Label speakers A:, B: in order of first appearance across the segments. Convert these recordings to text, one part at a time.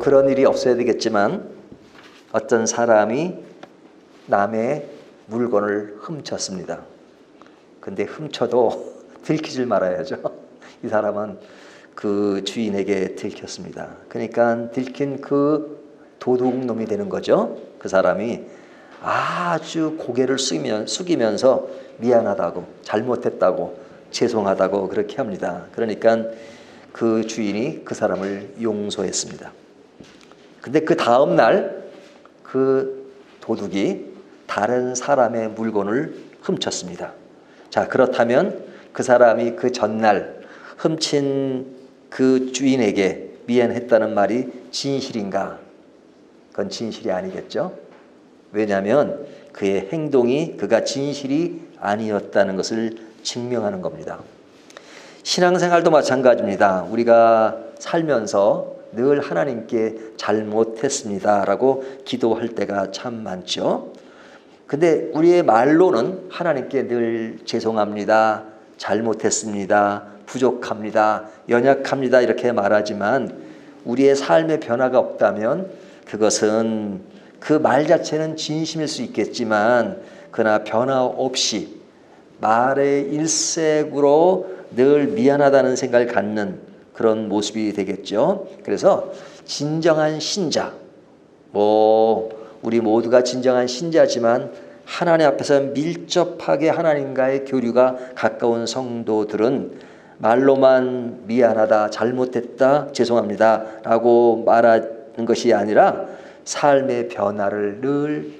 A: 그런 일이 없어야 되겠지만 어떤 사람이 남의 물건을 훔쳤습니다. 근데 훔쳐도 들키질 말아야죠. 이 사람은 그 주인에게 들켰습니다. 그러니까 들킨 그 도둑놈이 되는 거죠. 그 사람이 아주 고개를 숙이면서 미안하다고, 잘못했다고, 죄송하다고 그렇게 합니다. 그러니까 그 주인이 그 사람을 용서했습니다. 근데 그 다음 날 그 도둑이 다른 사람의 물건을 훔쳤습니다. 자, 그렇다면 그 사람이 그 전날 훔친 그 주인에게 미안했다는 말이 진실인가? 그건 진실이 아니겠죠. 왜냐하면 그의 행동이 그가 진실이 아니었다는 것을 증명하는 겁니다. 신앙생활도 마찬가지입니다. 우리가 살면서 늘 하나님께 잘못했습니다라고 기도할 때가 참 많죠. 근데 우리의 말로는 하나님께 늘 죄송합니다, 잘못했습니다, 부족합니다, 연약합니다 이렇게 말하지만 우리의 삶의 변화가 없다면 그것은 그 말 자체는 진심일 수 있겠지만 그러나 변화 없이 말의 일색으로 늘 미안하다는 생각을 갖는 그런 모습이 되겠죠. 그래서 진정한 신자, 우리 모두가 진정한 신자지만 하나님 앞에서 밀접하게 하나님과의 교류가 가까운 성도들은 말로만 미안하다, 잘못했다, 죄송합니다 라고 말하는 것이 아니라 삶의 변화를 늘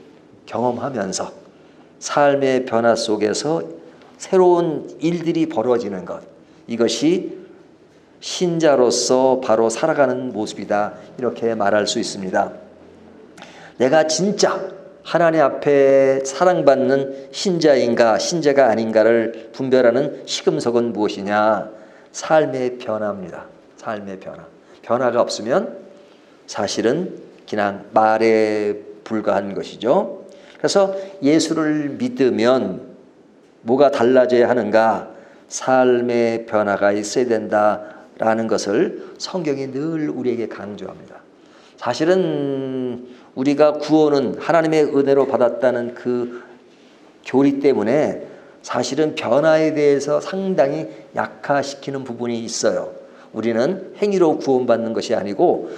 A: 경험하면서 삶의 변화 속에서 새로운 일들이 벌어지는 것, 이것이 신자로서 바로 살아가는 모습이다 이렇게 말할 수 있습니다. 내가 진짜 하나님 앞에 사랑받는 신자인가 신자가 아닌가를 분별하는 시금석은 무엇이냐? 삶의 변화입니다. 삶의 변화. 변화가 없으면 사실은 그냥 말에 불과한 것이죠. 그래서 예수를 믿으면 뭐가 달라져야 하는가? 삶의 변화가 있어야 된다라는 것을 성경이 늘 우리에게 강조합니다. 사실은 우리가 구원은 하나님의 은혜로 받았다는 그 교리 때문에 사실은 변화에 대해서 상당히 약화시키는 부분이 있어요. 우리는 행위로 구원받는 것이 아니고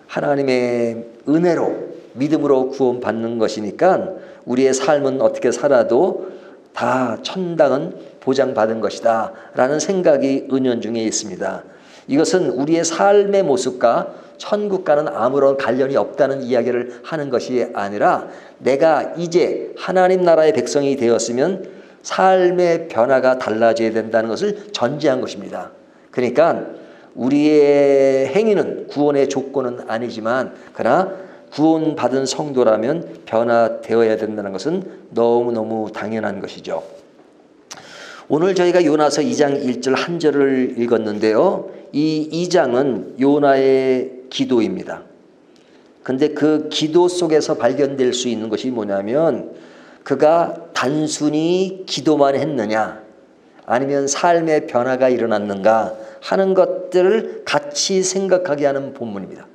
A: 하나님의 은혜로 믿음으로 구원받는 것이니까 우리의 삶은 어떻게 살아도 다 천당은 보장받은 것이다 라는 생각이 은연중에 있습니다. 이것은 우리의 삶의 모습과 천국과는 아무런 관련이 없다는 이야기를 하는 것이 아니라 내가 이제 하나님 나라의 백성이 되었으면 삶의 변화가 달라져야 된다는 것을 전제한 것입니다. 그러니까 우리의 행위는 구원의 조건은 아니지만 그러나 구원받은 성도라면 변화되어야 된다는 것은 너무너무 당연한 것이죠. 오늘 저희가 요나서 2장 1절 한 절을 읽었는데요. 이 2장은 요나의 기도입니다. 근데 그 기도 속에서 발견될 수 있는 것이 뭐냐면 그가 단순히 기도만 했느냐 아니면 삶의 변화가 일어났는가 하는 것들을 같이 생각하게 하는 본문입니다.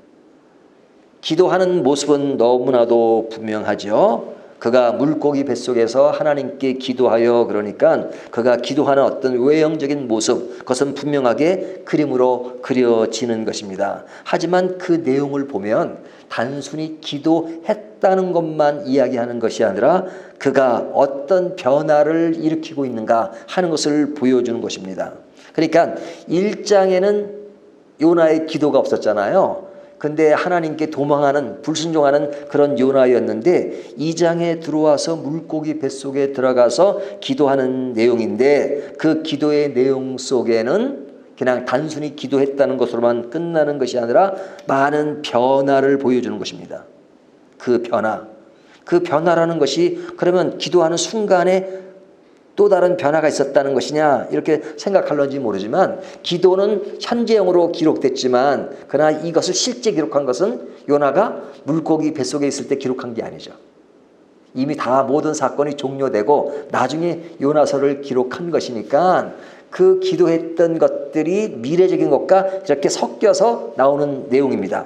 A: 기도하는 모습은 너무나도 분명하죠. 그가 물고기 뱃속에서 하나님께 기도하여 그러니까 그가 기도하는 어떤 외형적인 모습 그것은 분명하게 그림으로 그려지는 것입니다. 하지만 그 내용을 보면 단순히 기도했다는 것만 이야기하는 것이 아니라 그가 어떤 변화를 일으키고 있는가 하는 것을 보여주는 것입니다. 그러니까 1장에는 요나의 기도가 없었잖아요. 근데 하나님께 도망하는 불순종하는 그런 요나였는데 2장에 들어와서 물고기 뱃속에 들어가서 기도하는 내용인데 그 기도의 내용 속에는 그냥 단순히 기도했다는 것으로만 끝나는 것이 아니라 많은 변화를 보여주는 것입니다. 그 변화라는 것이 그러면 기도하는 순간에 또 다른 변화가 있었다는 것이냐 이렇게 생각할런지 모르지만 기도는 현재형으로 기록됐지만 그러나 이것을 실제 기록한 것은 요나가 물고기 뱃속에 있을 때 기록한 게 아니죠. 이미 다 모든 사건이 종료되고 나중에 요나서를 기록한 것이니까 그 기도했던 것들이 미래적인 것과 이렇게 섞여서 나오는 내용입니다.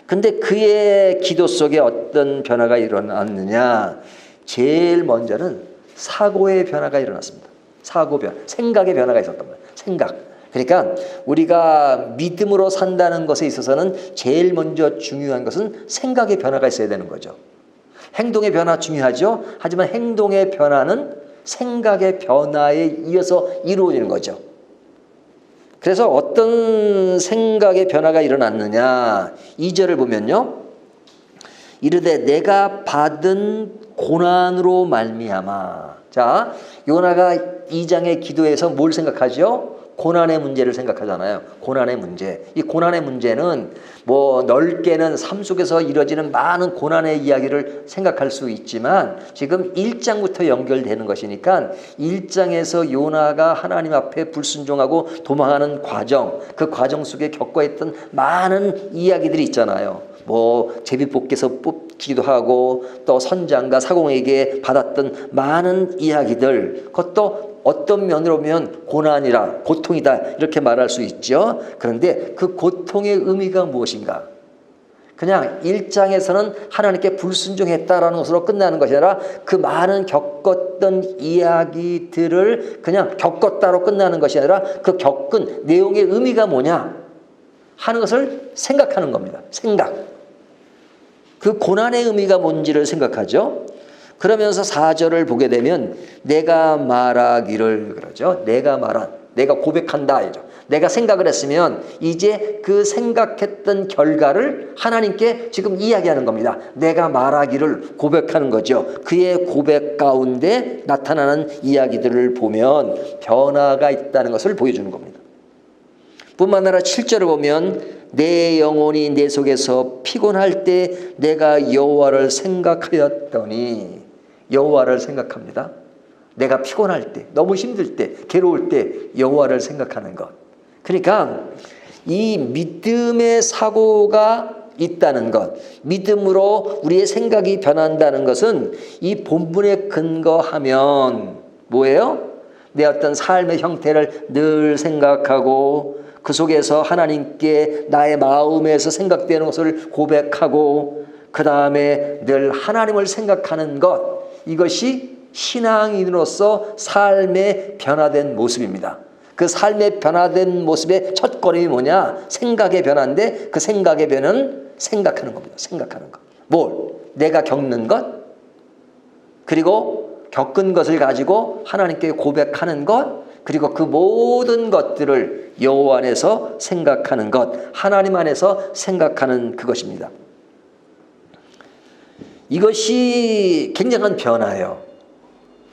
A: 근데 그의 기도 속에 어떤 변화가 일어났느냐? 제일 먼저는 사고의 변화가 일어났습니다. 사고 변화, 생각의 변화가 있었단 말이에요. 생각. 그러니까 우리가 믿음으로 산다는 것에 있어서는 제일 먼저 중요한 것은 생각의 변화가 있어야 되는 거죠. 행동의 변화 중요하죠. 하지만 행동의 변화는 생각의 변화에 이어서 이루어지는 거죠. 그래서 어떤 생각의 변화가 일어났느냐? 2절을 보면요. 이르되 내가 받은 고난으로 말미암아. 자, 요나가 2장의 기도에서 뭘 생각하죠? 고난의 문제를 생각하잖아요. 고난의 문제. 이 고난의 문제는 뭐 넓게는 삶 속에서 이뤄지는 많은 고난의 이야기를 생각할 수 있지만 지금 1장부터 연결되는 것이니까 1장에서 요나가 하나님 앞에 불순종하고 도망하는 과정, 그 과정 속에 겪어했던 많은 이야기들이 있잖아요. 뭐 제비뽑기에서 뽑기도 하고 또 선장과 사공에게 받았던 많은 이야기들, 그것도 어떤 면으로 보면 고난이라 고통이다 이렇게 말할 수 있죠. 그런데 그 고통의 의미가 무엇인가? 그냥 1장에서는 하나님께 불순종했다라는 것으로 끝나는 것이 아니라 그 많은 겪었던 이야기들을 그냥 겪었다로 끝나는 것이 아니라 그 겪은 내용의 의미가 뭐냐 하는 것을 생각하는 겁니다. 생각. 그 고난의 의미가 뭔지를 생각하죠. 그러면서 4절을 보게 되면 내가 말하기를 그러죠. 내가 고백한다. 내가 생각을 했으면 이제 그 생각했던 결과를 하나님께 지금 이야기하는 겁니다. 내가 말하기를 고백하는 거죠. 그의 고백 가운데 나타나는 이야기들을 보면 변화가 있다는 것을 보여주는 겁니다. 뿐만 아니라 7절을 보면 내 영혼이 내 속에서 피곤할 때 내가 여호와를 생각하였더니, 여호와를 생각합니다. 내가 피곤할 때, 너무 힘들 때, 괴로울 때 여호와를 생각하는 것. 그러니까 이 믿음의 사고가 있다는 것, 믿음으로 우리의 생각이 변한다는 것은 이 본문에 근거하면 뭐예요? 내 어떤 삶의 형태를 늘 생각하고 그 속에서 하나님께 나의 마음에서 생각되는 것을 고백하고 그 다음에 늘 하나님을 생각하는 것, 이것이 신앙인으로서 삶의 변화된 모습입니다. 그 삶의 변화된 모습의 첫 걸음이 뭐냐? 생각의 변화인데 그 생각의 변화는 생각하는 겁니다. 생각하는 것. 뭘? 내가 겪는 것, 그리고 겪은 것을 가지고 하나님께 고백하는 것, 그리고 그 모든 것들을 여호와 안에서 생각하는 것, 하나님 안에서 생각하는 그것입니다. 이것이 굉장한 변화예요.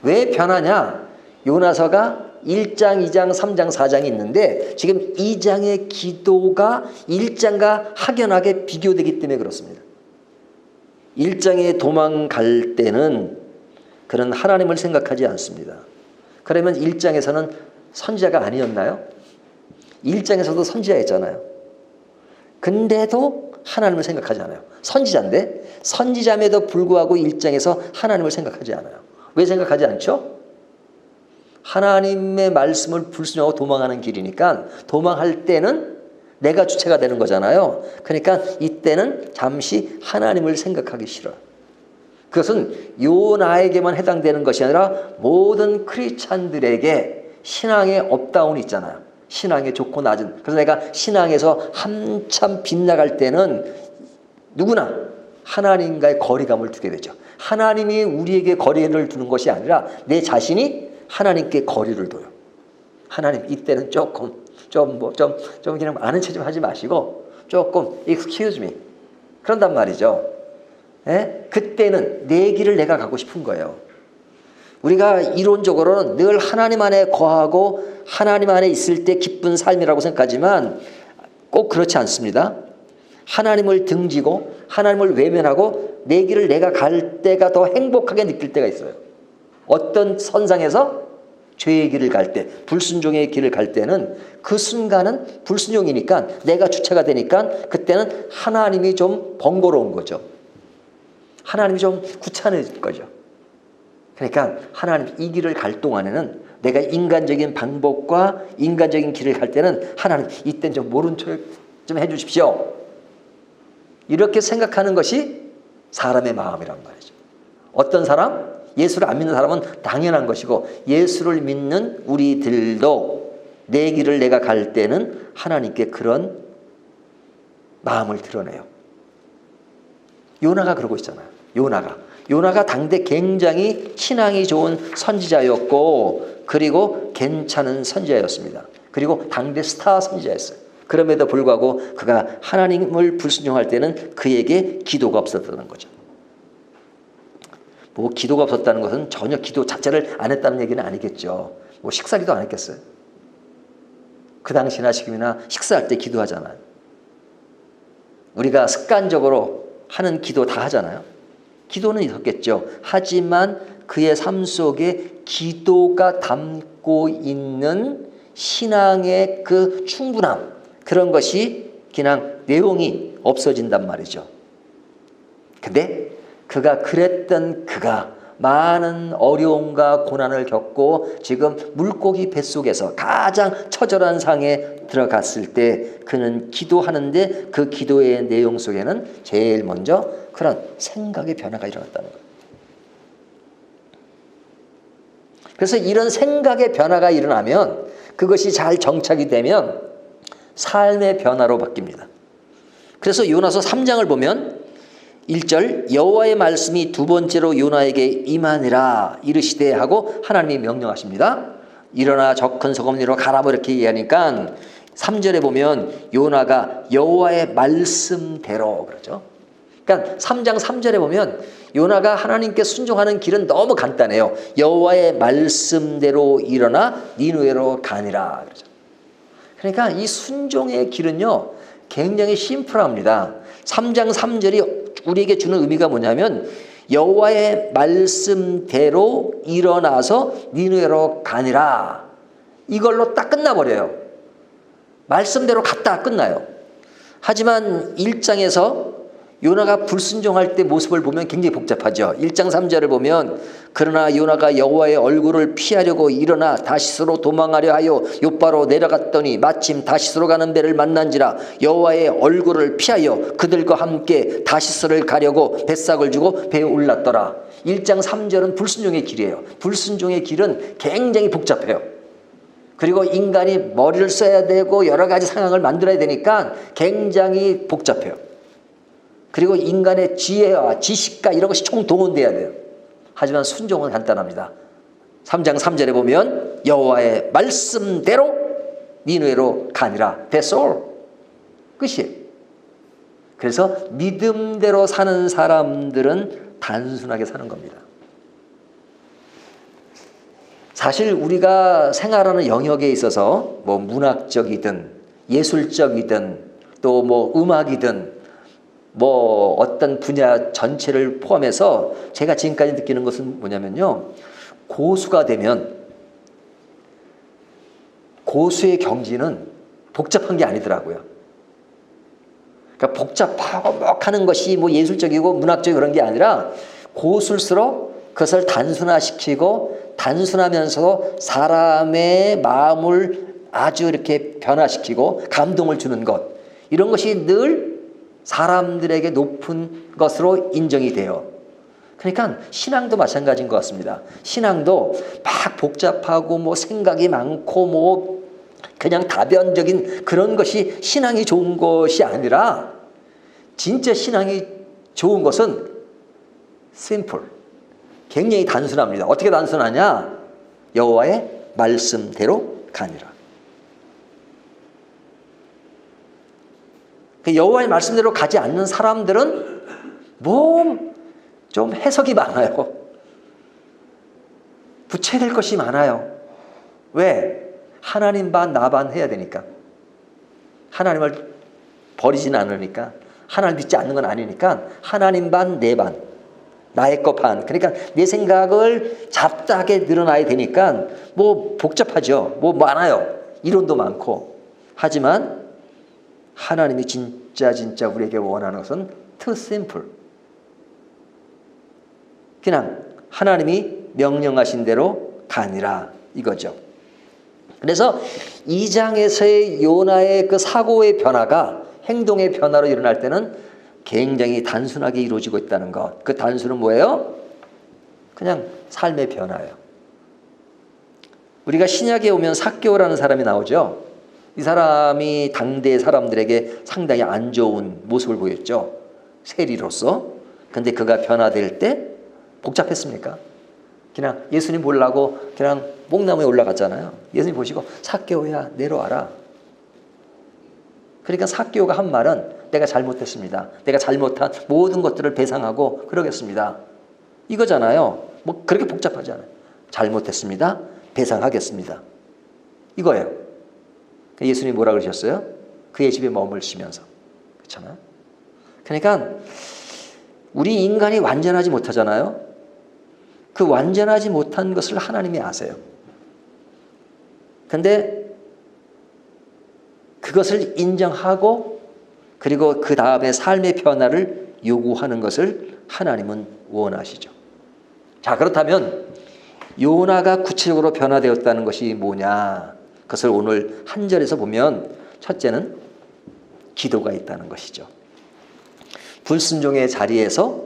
A: 왜 변하냐? 요나서가 1장, 2장, 3장, 4장이 있는데 지금 2장의 기도가 1장과 확연하게 비교되기 때문에 그렇습니다. 1장에 도망갈 때는 그는 하나님을 생각하지 않습니다. 그러면 1장에서는 선지자가 아니었나요? 1장에서도 선지자였잖아요. 근데도 하나님을 생각하지 않아요. 선지자인데 선지자임에도 불구하고 1장에서 하나님을 생각하지 않아요. 왜 생각하지 않죠? 하나님의 말씀을 불순종하고 도망하는 길이니까 도망할 때는 내가 주체가 되는 거잖아요. 그러니까 이때는 잠시 하나님을 생각하기 싫어요. 그것은 요나에게만 해당되는 것이 아니라 모든 크리스찬들에게 신앙의 업다운이 있잖아요. 신앙의 좋고 낮은. 그래서 내가 신앙에서 한참 빗나갈 때는 누구나 하나님과의 거리감을 두게 되죠. 하나님이 우리에게 거리를 두는 것이 아니라 내 자신이 하나님께 거리를 둬요. 하나님, 이때는 조금 그냥 아는 체 좀 하지 마시고 조금 excuse me 그런단 말이죠. 예? 그때는 내 길을 내가 가고 싶은 거예요. 우리가 이론적으로는 늘 하나님 안에 거하고 하나님 안에 있을 때 기쁜 삶이라고 생각하지만 꼭 그렇지 않습니다. 하나님을 등지고 하나님을 외면하고 내 길을 내가 갈 때가 더 행복하게 느낄 때가 있어요. 어떤 선상에서 죄의 길을 갈 때, 불순종의 길을 갈 때는 그 순간은 불순종이니까 내가 주체가 되니까 그때는 하나님이 좀 번거로운 거죠. 하나님이 좀 귀찮을 거죠. 그러니까 하나님 이 길을 갈 동안에는 내가 인간적인 방법과 인간적인 길을 갈 때는 하나님 이때는 좀 모른 척 좀 해주십시오. 이렇게 생각하는 것이 사람의 마음이란 말이죠. 어떤 사람? 예수를 안 믿는 사람은 당연한 것이고, 예수를 믿는 우리들도 내 길을 내가 갈 때는 하나님께 그런 마음을 드러내요. 요나가 그러고 있잖아요. 요나가 당대 굉장히 신앙이 좋은 선지자였고, 그리고 괜찮은 선지자였습니다. 그리고 당대 스타 선지자였어요. 그럼에도 불구하고 그가 하나님을 불순종할 때는 그에게 기도가 없었다는 거죠. 뭐 기도가 없었다는 것은 전혀 기도 자체를 안 했다는 얘기는 아니겠죠. 뭐 식사기도 안 했겠어요. 그 당시나 지금이나 식사할 때 기도하잖아요. 우리가 습관적으로 하는 기도 다 하잖아요. 기도는 있었겠죠. 하지만 그의 삶 속에 기도가 담고 있는 신앙의 그 충분함, 그런 것이 그냥 내용이 없어진단 말이죠. 근데 그가 그랬던 그가 많은 어려움과 고난을 겪고 지금 물고기 뱃속에서 가장 처절한 상에 들어갔을 때 그는 기도하는데, 그 기도의 내용 속에는 제일 먼저 그런 생각의 변화가 일어났다는 거예요. 그래서 이런 생각의 변화가 일어나면, 그것이 잘 정착이 되면 삶의 변화로 바뀝니다. 그래서 요나서 3장을 보면 1절, 여호와의 말씀이 두 번째로 요나에게 임하니라 이르시되 하고 하나님이 명령하십니다. 일어나 저 큰 소금리로 가라, 뭐 이렇게 얘기하니까 3절에 보면 요나가 여호와의 말씀대로 그러죠. 그러니까 3장 3절에 보면 요나가 하나님께 순종하는 길은 너무 간단해요. 여호와의 말씀대로 일어나 니느웨로 가니라 그러죠. 그러니까 이 순종의 길은요 굉장히 심플합니다. 3장 3절이 우리에게 주는 의미가 뭐냐면, 여호와의 말씀대로 일어나서 니느웨로 가니라, 이걸로 딱 끝나버려요. 말씀대로 갔다 끝나요. 하지만 1장에서 요나가 불순종할 때 모습을 보면 굉장히 복잡하죠. 1장 3절을 보면, 그러나 요나가 여호와의 얼굴을 피하려고 일어나 다시스로 도망하려 하여 욥바로 내려갔더니 마침 다시스로 가는 배를 만난지라 여호와의 얼굴을 피하여 그들과 함께 다시스를 가려고 뱃삭을 주고 배에 올랐더라. 1장 3절은 불순종의 길이에요. 불순종의 길은 굉장히 복잡해요. 그리고 인간이 머리를 써야 되고 여러 가지 상황을 만들어야 되니까 굉장히 복잡해요. 그리고 인간의 지혜와 지식과 이런 것이 총동원돼야 돼요. 하지만 순종은 간단합니다. 3장 3절에 보면 여호와의 말씀대로 니느웨로 가니라. That's all. 끝이에요. 그래서 믿음대로 사는 사람들은 단순하게 사는 겁니다. 사실 우리가 생활하는 영역에 있어서 뭐 문학적이든 예술적이든 또 뭐 음악이든 뭐 어떤 분야 전체를 포함해서 제가 지금까지 느끼는 것은 뭐냐면요, 고수가 되면 고수의 경지는 복잡한 게 아니더라고요. 그러니까 복잡하고 막 하는 것이 뭐 예술적이고 문학적이고 그런 게 아니라, 고수일수록 그것을 단순화시키고 단순하면서도 사람의 마음을 아주 이렇게 변화시키고 감동을 주는 것, 이런 것이 늘 사람들에게 높은 것으로 인정이 돼요. 그러니까 신앙도 마찬가지인 것 같습니다. 신앙도 막 복잡하고 뭐 생각이 많고 뭐 그냥 다변적인 그런 것이 신앙이 좋은 것이 아니라, 진짜 신앙이 좋은 것은 심플, 굉장히 단순합니다. 어떻게 단순하냐? 여호와의 말씀대로 가니라. 여호와의 말씀대로 가지 않는 사람들은 뭐 좀 해석이 많아요. 붙여야 될 것이 많아요. 왜? 하나님 반 나 반 해야 되니까. 하나님을 버리지는 않으니까. 하나님 믿지 않는 건 아니니까 하나님 반 내 반, 나의 것 반. 그러니까 내 생각을 잡다하게 늘어나야 되니까 뭐 복잡하죠. 뭐 많아요. 이론도 많고. 하지만 하나님이 진짜 우리에게 원하는 것은 too simple. 그냥 하나님이 명령하신 대로 가니라 이거죠. 그래서 2장에서의 요나의 그 사고의 변화가 행동의 변화로 일어날 때는 굉장히 단순하게 이루어지고 있다는 것. 그 단순은 뭐예요? 그냥 삶의 변화예요. 우리가 신약에 오면 삭개오라는 사람이 나오죠. 이 사람이 당대 사람들에게 상당히 안 좋은 모습을 보였죠. 세리로서. 근데 그가 변화될 때 복잡했습니까? 그냥 예수님 보려고 그냥 뽕나무에 올라갔잖아요. 예수님 보시고 삭개오야 내려와라. 그러니까 삭개오가 한 말은 내가 잘못했습니다. 내가 잘못한 모든 것들을 배상하고 그러겠습니다. 이거잖아요. 뭐 그렇게 복잡하지 않아요. 잘못했습니다. 배상하겠습니다. 이거예요. 예수님이 뭐라 그러셨어요? 그의 집에 머물시면서. 그렇잖아요. 그러니까 우리 인간이 완전하지 못하잖아요. 그 완전하지 못한 것을 하나님이 아세요. 근데 그것을 인정하고 그리고 그 다음에 삶의 변화를 요구하는 것을 하나님은 원하시죠. 자, 그렇다면 요나가 구체적으로 변화되었다는 것이 뭐냐? 그것을 오늘 한 절에서 보면 첫째는 기도가 있다는 것이죠. 불순종의 자리에서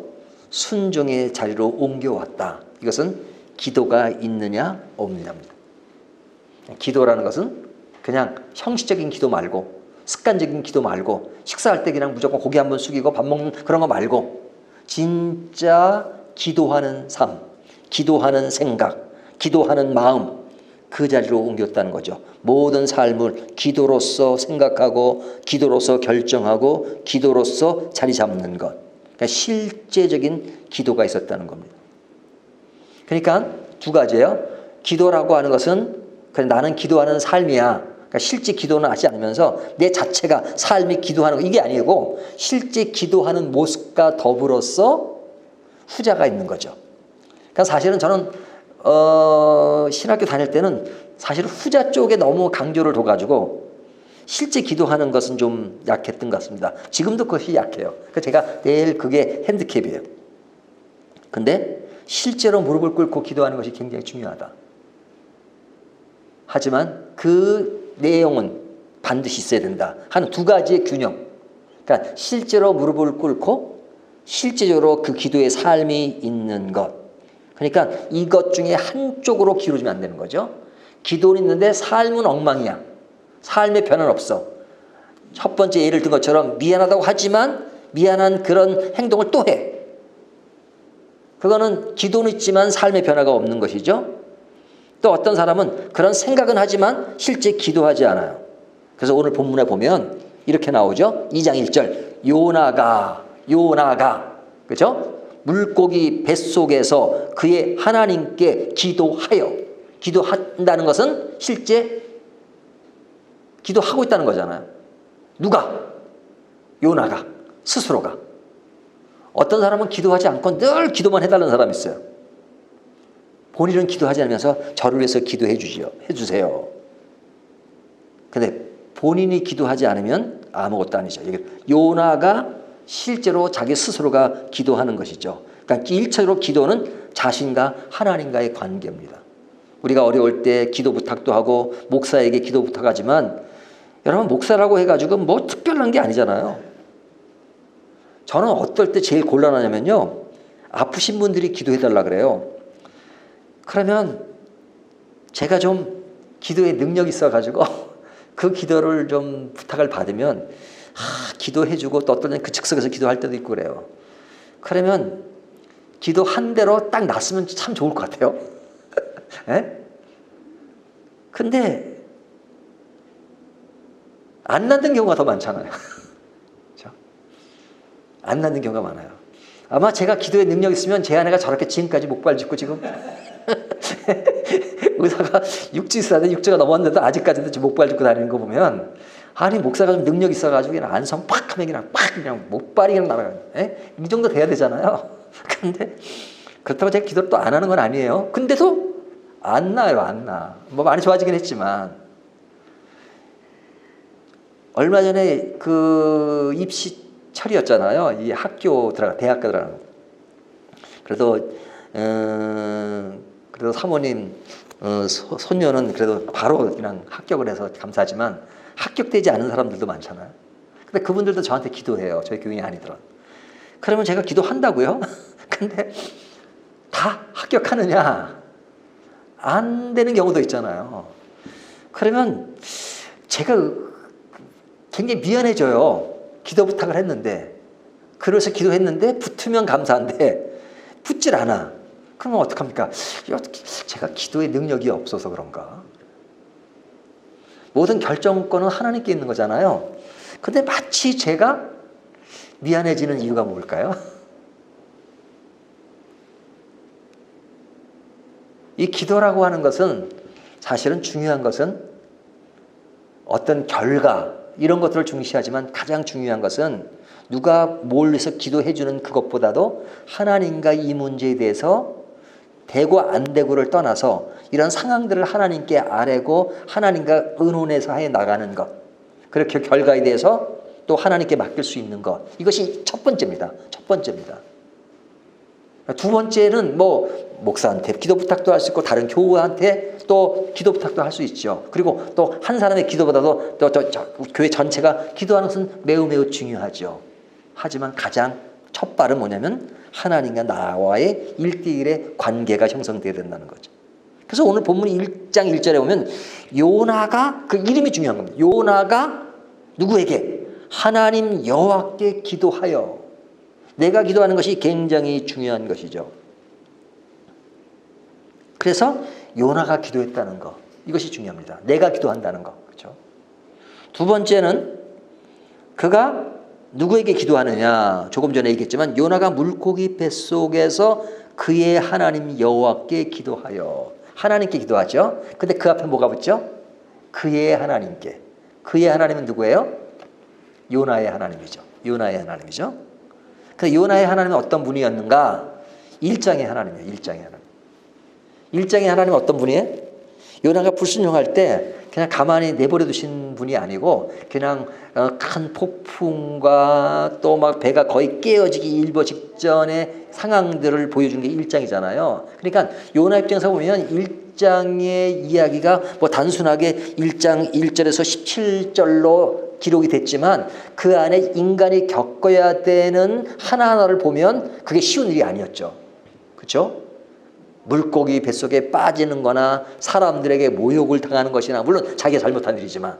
A: 순종의 자리로 옮겨왔다. 이것은 기도가 있느냐 없느냐입니다. 기도라는 것은 그냥 형식적인 기도 말고 습관적인 기도 말고 식사할 때 그냥 무조건 고개 한번 숙이고 밥 먹는 그런 거 말고 진짜 기도하는 삶, 기도하는 생각, 기도하는 마음 그 자리로 옮겼다는 거죠. 모든 삶을 기도로서 생각하고 기도로서 결정하고 기도로서 자리 잡는 것. 그러니까 실제적인 기도가 있었다는 겁니다. 그러니까 두 가지예요. 기도라고 하는 것은 그냥 나는 기도하는 삶이야. 그러니까 실제 기도는 하지 않으면서 내 자체가 삶이 기도하는 거 이게 아니고 실제 기도하는 모습과 더불어서 후자가 있는 거죠. 그러니까 사실은 저는 신학교 다닐 때는 사실 후자 쪽에 너무 강조를 둬가지고 실제 기도하는 것은 좀 약했던 것 같습니다. 지금도 그것이 약해요. 그래서 제가 내일 그게 핸디캡이에요. 근데 실제로 무릎을 꿇고 기도하는 것이 굉장히 중요하다. 하지만 그 내용은 반드시 있어야 된다 하는 두 가지의 균형. 그러니까 실제로 무릎을 꿇고 실제적으로 그 기도의 삶이 있는 것. 그러니까 이것 중에 한쪽으로 기울어지면 안 되는 거죠. 기도는 있는데 삶은 엉망이야. 삶의 변화는 없어. 첫 번째 예를 든 것처럼 미안하다고 하지만 미안한 그런 행동을 또 해. 그거는 기도는 있지만 삶의 변화가 없는 것이죠. 또 어떤 사람은 그런 생각은 하지만 실제 기도하지 않아요. 그래서 오늘 본문에 보면 이렇게 나오죠. 2장 1절 요나가 그렇죠? 물고기 뱃속에서 그의 하나님께 기도한다는 것은 실제 기도하고 있다는 거잖아요. 누가? 요나가 스스로가. 어떤 사람은 기도하지 않고 늘 기도만 해달라는 사람이 있어요. 본인은 기도하지 않으면서 저를 위해서 기도해 주세요. 근데 본인이 기도하지 않으면 아무것도 아니죠. 요나가 실제로 자기 스스로가 기도하는 것이죠. 그러니까 1차적으로 기도는 자신과 하나님과의 관계입니다. 우리가 어려울 때 기도 부탁도 하고 목사에게 기도 부탁하지만 여러분 목사라고 해가지고 뭐 특별한 게 아니잖아요. 저는 어떨 때 제일 곤란하냐면요. 아프신 분들이 기도해달라 그래요. 그러면 제가 좀 기도에 능력이 있어가지고 그 기도를 좀 부탁을 받으면 기도해주고 또 어떤 그 즉석에서 기도할 때도 있고 그래요. 그러면 기도한 대로 딱 났으면 참 좋을 것 같아요. 근데 안 낫는 경우가 더 많잖아요. 그렇죠? 안 낫는 경우가 많아요. 아마 제가 기도에 능력 있으면 제 아내가 저렇게 지금까지 목발 짚고 지금 의사가 육지사는 육지가 넘었는데도 아직까지도 목발 짚고 다니는 거 보면 아니 목사가 좀 능력 있어가지고 그냥 안성 팍 하면 그냥 팍 그냥 목발이 그냥 날아가요. 이 정도 돼야 되잖아요. 근데 그렇다고 제가 기도를 또 안 하는 건 아니에요. 근데도 안 나요, 안 나. 뭐 많이 좋아지긴 했지만 얼마 전에 그 입시철이었잖아요. 이 대학교 들어가는. 그래도 사모님 손녀는 그래도 바로 그냥 합격을 해서 감사하지만 합격되지 않은 사람들도 많잖아요. 근데 그분들도 저한테 기도해요. 저희 교인이 아니더라도. 그러면 제가 기도한다고요? 근데 다 합격하느냐? 안 되는 경우도 있잖아요. 그러면 제가 굉장히 미안해져요. 기도 부탁을 했는데, 그래서 기도했는데 붙으면 감사한데 붙질 않아. 그러면 어떡합니까? 제가 기도의 능력이 없어서 그런가? 모든 결정권은 하나님께 있는 거잖아요. 근데 마치 제가 미안해지는 이유가 뭘까요? 이 기도라고 하는 것은 사실은 중요한 것은 어떤 결과 이런 것들을 중시하지만 가장 중요한 것은 누가 뭘 해서 기도해 주는 그것보다도 하나님과 이 문제에 대해서 되고 안 되고를 떠나서 이런 상황들을 하나님께 아뢰고 하나님과 의논해서 해 나가는 것, 그렇게 결과에 대해서 또 하나님께 맡길 수 있는 것, 이것이 첫 번째입니다. 첫 번째입니다. 두 번째는 뭐 목사한테 기도 부탁도 할 수 있고 다른 교우한테 또 기도 부탁도 할 수 있죠. 그리고 또 한 사람의 기도보다도 또 교회 전체가 기도하는 것은 매우 매우 중요하죠. 하지만 가장 첫 발은 뭐냐면 하나님과 나와의 1대1의 관계가 형성되어야 된다는 거죠. 그래서 오늘 본문 1장 1절에 보면 요나가, 그 이름이 중요한 겁니다. 요나가 누구에게? 하나님 여호와께 기도하여. 내가 기도하는 것이 굉장히 중요한 것이죠. 그래서 요나가 기도했다는 것, 이것이 중요합니다. 내가 기도한다는 것, 그렇죠? 두 번째는 그가 누구에게 기도하느냐? 조금 전에 얘기했지만 요나가 물고기 뱃속에서 그의 하나님 여호와께 기도하여. 하나님께 기도하죠. 근데 그 앞에 뭐가 붙죠? 그의 하나님께. 그의 하나님은 누구예요? 요나의 하나님이죠. 요나의 하나님이죠. 근데 요나의 하나님은 어떤 분이었는가? 일장의 하나님이에요. 일장의 하나님. 일장의 하나님은 어떤 분이에요? 요나가 불순종할 때 그냥 가만히 내버려 두신 분이 아니고 그냥 큰 폭풍과 또 막 배가 거의 깨어지기 일보 직전의 상황들을 보여주는 게 1장이잖아요. 그러니까 요나 입장에서 보면 1장의 이야기가 뭐 단순하게 1장 1절에서 17절로 기록이 됐지만 그 안에 인간이 겪어야 되는 하나하나를 보면 그게 쉬운 일이 아니었죠. 그렇죠? 물고기 뱃속에 빠지는 거나 사람들에게 모욕을 당하는 것이나, 물론 자기가 잘못한 일이지만,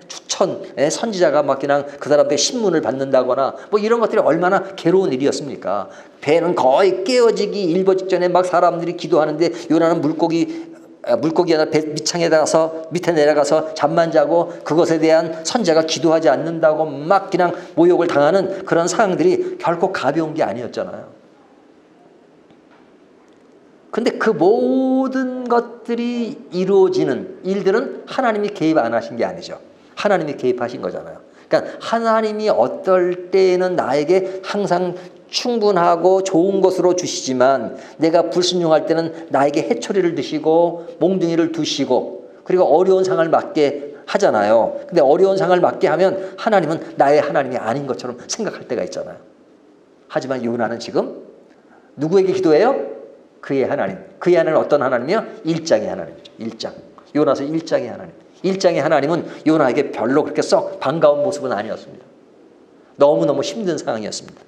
A: 추천, 선지자가 막 그냥 그 사람들의 신문을 받는다거나 뭐 이런 것들이 얼마나 괴로운 일이었습니까? 배는 거의 깨어지기 일보 직전에 막 사람들이 기도하는데 요나는 물고기 하나 배 밑창에 가서 밑에 내려가서 잠만 자고 그것에 대한 선자가 기도하지 않는다고 막 그냥 모욕을 당하는 그런 상황들이 결코 가벼운 게 아니었잖아요. 근데 그 모든 것들이 이루어지는 일들은 하나님이 개입 안 하신 게 아니죠. 하나님이 개입하신 거잖아요. 그러니까 하나님이 어떨 때에는 나에게 항상 충분하고 좋은 것으로 주시지만 내가 불순종할 때는 나에게 해초리를 드시고 몽둥이를 두시고 그리고 어려운 상을 맞게 하잖아요. 근데 어려운 상을 맞게 하면 하나님은 나의 하나님이 아닌 것처럼 생각할 때가 있잖아요. 하지만 요나는 지금 누구에게 기도해요? 그의 하나님. 그의 하나님은 어떤 하나님이요? 일장의 하나님이죠. 일장. 요나서 일장의 하나님. 일장의 하나님은 요나에게 별로 그렇게 썩 반가운 모습은 아니었습니다. 너무너무 힘든 상황이었습니다.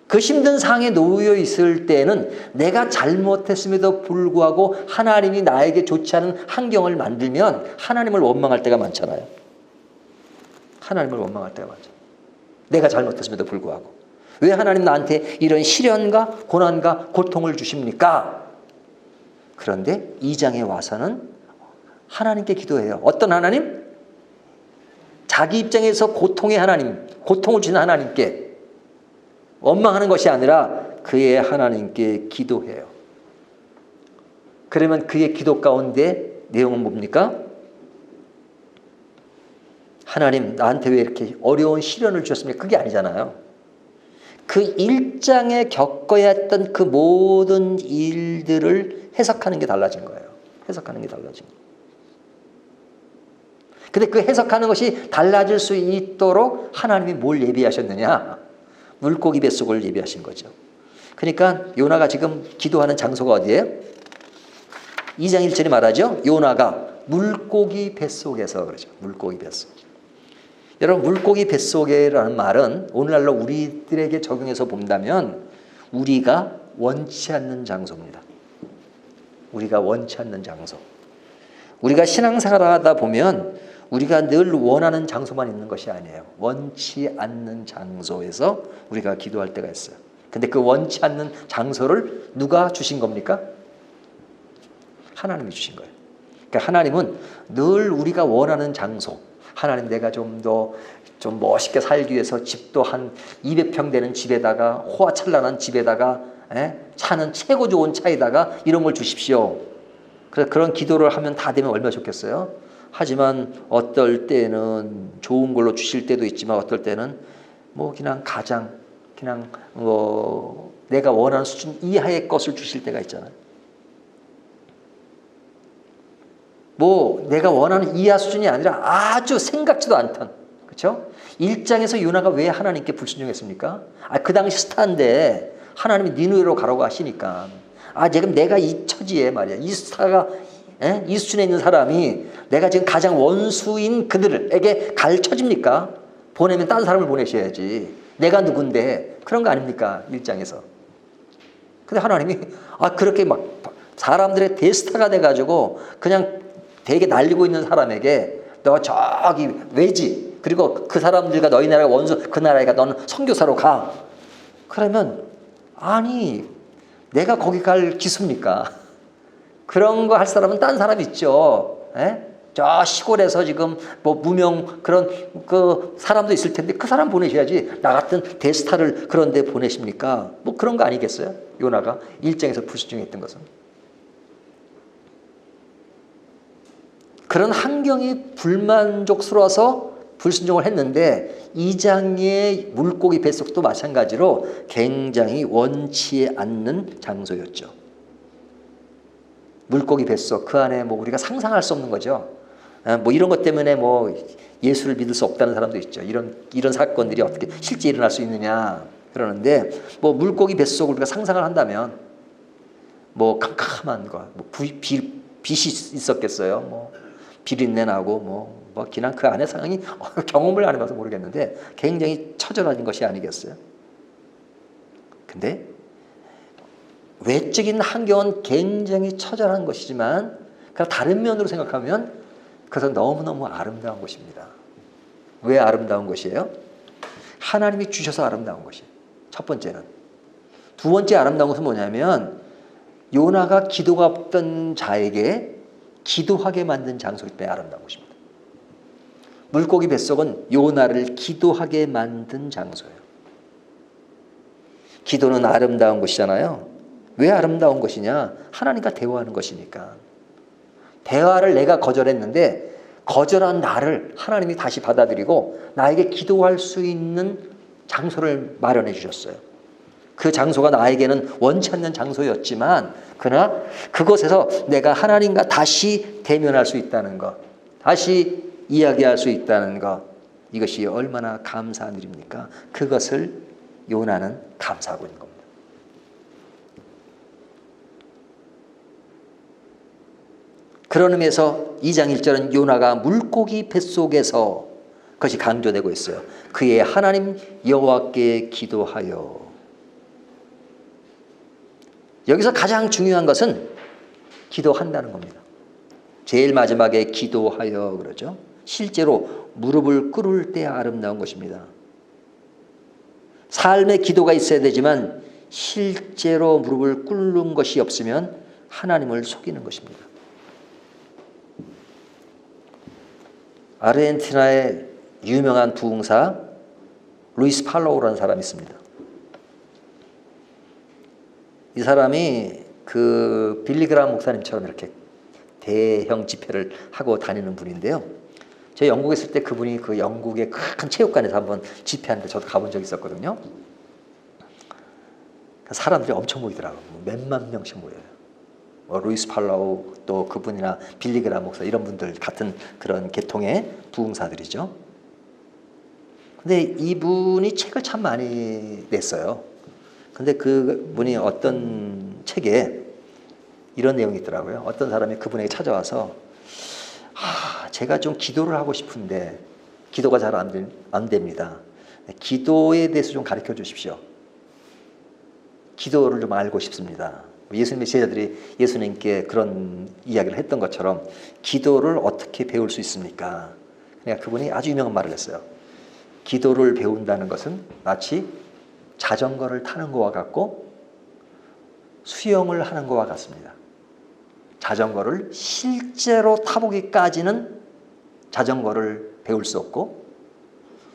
A: 그 힘든 상황에 놓여 있을 때는 내가 잘못했음에도 불구하고 하나님이 나에게 좋지 않은 환경을 만들면 하나님을 원망할 때가 많잖아요. 하나님을 원망할 때가 많죠. 내가 잘못했음에도 불구하고. 왜 하나님 나한테 이런 시련과 고난과 고통을 주십니까? 그런데 2장에 와서는 하나님께 기도해요. 어떤 하나님? 자기 입장에서 고통의 하나님, 고통을 주는 하나님께 원망하는 것이 아니라 그의 하나님께 기도해요. 그러면 그의 기도 가운데 내용은 뭡니까? 하나님 나한테 왜 이렇게 어려운 시련을 주셨습니까? 그게 아니잖아요. 그 1장에 겪어야 했던 그 모든 일들을 해석하는 게 달라진 거예요. 해석하는 게 달라진 거예요. 근데 그 해석하는 것이 달라질 수 있도록 하나님이 뭘 예비하셨느냐? 물고기 뱃속을 예비하신 거죠. 그러니까 요나가 지금 기도하는 장소가 어디예요? 2장 1절이 말하죠. 요나가 물고기 뱃속에서 그러죠. 물고기 뱃속. 여러분, 물고기 뱃속에라는 말은 오늘날로 우리들에게 적용해서 본다면 우리가 원치 않는 장소입니다. 우리가 원치 않는 장소. 우리가 신앙생활을 하다 보면 우리가 늘 원하는 장소만 있는 것이 아니에요. 원치 않는 장소에서 우리가 기도할 때가 있어요. 근데 그 원치 않는 장소를 누가 주신 겁니까? 하나님이 주신 거예요. 그러니까 하나님은 늘 우리가 원하는 장소, 하나님 내가 좀 멋있게 살기 위해서 집도 한 200평 되는 집에다가 호화찬란한 집에다가 차는 최고 좋은 차에다가 이런 걸 주십시오. 그래서 그런 기도를 하면 다 되면 얼마나 좋겠어요. 하지만 어떨 때는 좋은 걸로 주실 때도 있지만 어떨 때는 뭐 그냥 내가 원하는 수준 이하의 것을 주실 때가 있잖아요. 뭐 내가 원하는 이하 수준이 아니라 아주 생각지도 않던, 그렇죠? 1장에서 요나가 왜 하나님께 불순종했습니까? 그 당시 스타인데 하나님이 니느웨로 가라고 하시니까 지금 내가 이 처지에 말이야, 이 스타가 이 수준에 있는 사람이 내가 지금 가장 원수인 그들에게 갈 처집니까? 보내면 다른 사람을 보내셔야지. 내가 누군데 그런 거 아닙니까? 1장에서. 근데 하나님이 그렇게 막 사람들의 대스타가 돼가지고 그냥 되게 날리고 있는 사람에게 너 저기 외지, 그리고 그 사람들과 너희 나라가 원수, 그 나라가 너는 선교사로 가. 그러면 내가 거기 갈 기수입니까? 그런 거 할 사람은 딴 사람 있죠. 저 시골에서 지금 뭐 무명 그런 그 사람도 있을 텐데 그 사람 보내셔야지. 나 같은 대스타를 그런 데 보내십니까? 뭐 그런 거 아니겠어요? 요나가 1장에서 불순종했던 것은. 그런 환경이 불만족스러워서 불순종을 했는데 2장의 물고기 뱃속도 마찬가지로 굉장히 원치 않는 장소였죠. 물고기 뱃속, 그 안에 뭐 우리가 상상할 수 없는 거죠. 뭐 이런 것 때문에 뭐 예수를 믿을 수 없다는 사람도 있죠. 이런 사건들이 어떻게 실제 일어날 수 있느냐 그러는데, 뭐 물고기 뱃속을 우리가 상상을 한다면 뭐 캄캄한 거, 뭐 빛이 있었겠어요. 뭐 비린내 나고 뭐 그냥 그 안의 상황이 경험을 안 해봐서 모르겠는데 굉장히 처절한 것이 아니겠어요. 근데 외적인 환경은 굉장히 처절한 것이지만 다른 면으로 생각하면 그것은 너무너무 아름다운 것입니다. 왜 아름다운 것이에요? 하나님이 주셔서 아름다운 것이에요. 첫 번째는. 두 번째 아름다운 것은 뭐냐면 요나가 기도가 없던 자에게 기도하게 만든 장소이기 때문에 아름다운 것입니다. 물고기 뱃속은 요나를 기도하게 만든 장소예요. 기도는 아름다운 것이잖아요. 왜 아름다운 것이냐? 하나님과 대화하는 것이니까. 대화를 내가 거절했는데 거절한 나를 하나님이 다시 받아들이고 나에게 기도할 수 있는 장소를 마련해 주셨어요. 그 장소가 나에게는 원치 않는 장소였지만 그러나 그곳에서 내가 하나님과 다시 대면할 수 있다는 것, 다시 이야기할 수 있다는 것, 이것이 얼마나 감사한 일입니까? 그것을 요나는 감사하고 있는 겁니다. 그런 의미에서 2장 1절은 요나가 물고기 뱃속에서, 그것이 강조되고 있어요. 그의 하나님 여호와께 기도하여. 여기서 가장 중요한 것은 기도한다는 겁니다. 제일 마지막에 기도하여 그러죠. 실제로 무릎을 꿇을 때 아름다운 것입니다. 삶의 기도가 있어야 되지만 실제로 무릎을 꿇는 것이 없으면 하나님을 속이는 것입니다. 아르헨티나의 유명한 부흥사 루이스 팔로우라는 사람이 있습니다. 이 사람이 그 빌리그람 목사님처럼 이렇게 대형 집회를 하고 다니는 분인데요. 제가 영국에 있을 때 그분이 그 영국의 큰 체육관에서 한번 집회하는데 저도 가본 적이 있었거든요. 사람들이 엄청 모이더라고요. 몇만 명씩 모여요. 루이스 팔로우 또 그분이나 빌리그람 목사 이런 분들 같은 그런 계통의 부흥사들이죠. 근데 이분이 책을 참 많이 냈어요. 근데 그분이 어떤 책에 이런 내용이 있더라고요. 어떤 사람이 그분에게 찾아와서 제가 좀 기도를 하고 싶은데 기도가 잘 안 됩니다. 기도에 대해서 좀 가르쳐 주십시오. 기도를 좀 알고 싶습니다. 예수님의 제자들이 예수님께 그런 이야기를 했던 것처럼 기도를 어떻게 배울 수 있습니까? 그러니까 그분이 아주 유명한 말을 했어요. 기도를 배운다는 것은 마치 자전거를 타는 것과 같고 수영을 하는 것과 같습니다. 자전거를 실제로 타보기까지는 자전거를 배울 수 없고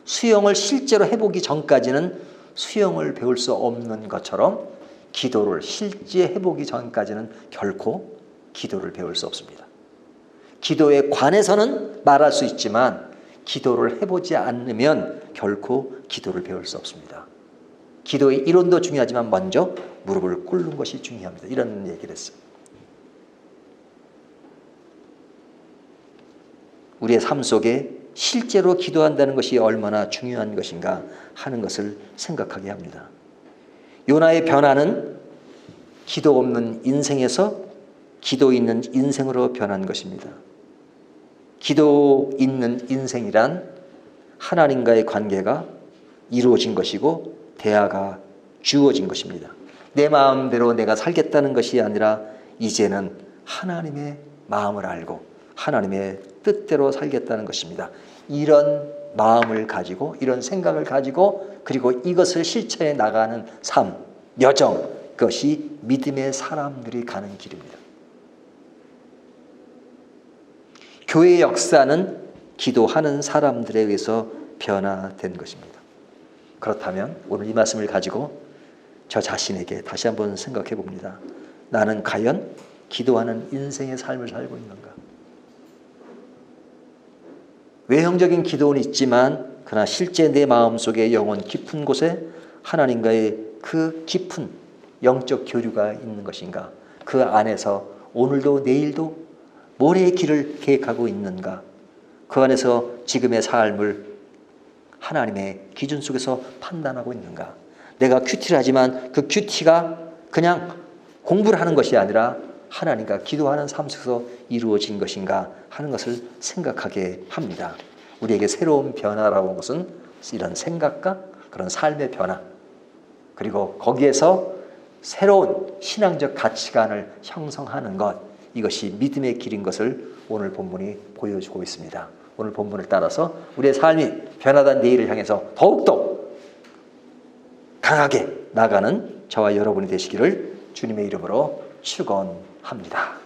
A: 수영을 실제로 해보기 전까지는 수영을 배울 수 없는 것처럼 기도를 실제 해보기 전까지는 결코 기도를 배울 수 없습니다. 기도에 관해서는 말할 수 있지만 기도를 해보지 않으면 결코 기도를 배울 수 없습니다. 기도의 이론도 중요하지만 먼저 무릎을 꿇는 것이 중요합니다. 이런 얘기를 했어요. 우리의 삶 속에 실제로 기도한다는 것이 얼마나 중요한 것인가 하는 것을 생각하게 합니다. 요나의 변화는 기도 없는 인생에서 기도 있는 인생으로 변한 것입니다. 기도 있는 인생이란 하나님과의 관계가 이루어진 것이고 대화가 주어진 것입니다. 내 마음대로 내가 살겠다는 것이 아니라 이제는 하나님의 마음을 알고 하나님의 뜻대로 살겠다는 것입니다. 이런 마음을 가지고 이런 생각을 가지고 그리고 이것을 실천해 나가는 삶, 여정, 그것이 믿음의 사람들이 가는 길입니다. 교회의 역사는 기도하는 사람들에 의해서 변화된 것입니다. 그렇다면 오늘 이 말씀을 가지고 저 자신에게 다시 한번 생각해 봅니다. 나는 과연 기도하는 인생의 삶을 살고 있는가? 외형적인 기도는 있지만 그러나 실제 내 마음속에 영혼 깊은 곳에 하나님과의 그 깊은 영적 교류가 있는 것인가? 그 안에서 오늘도 내일도 모레의 길을 계획하고 있는가? 그 안에서 지금의 삶을 하나님의 기준 속에서 판단하고 있는가? 내가 큐티를 하지만 그 큐티가 그냥 공부를 하는 것이 아니라 하나님과 기도하는 삶 속에서 이루어진 것인가 하는 것을 생각하게 합니다. 우리에게 새로운 변화라고 하는 것은 이런 생각과 그런 삶의 변화 그리고 거기에서 새로운 신앙적 가치관을 형성하는 것 이것이 믿음의 길인 것을 오늘 본문이 보여주고 있습니다. 오늘 본문을 따라서 우리의 삶이 변화된 내일을 향해서 더욱더 강하게 나가는 저와 여러분이 되시기를 주님의 이름으로 축원합니다.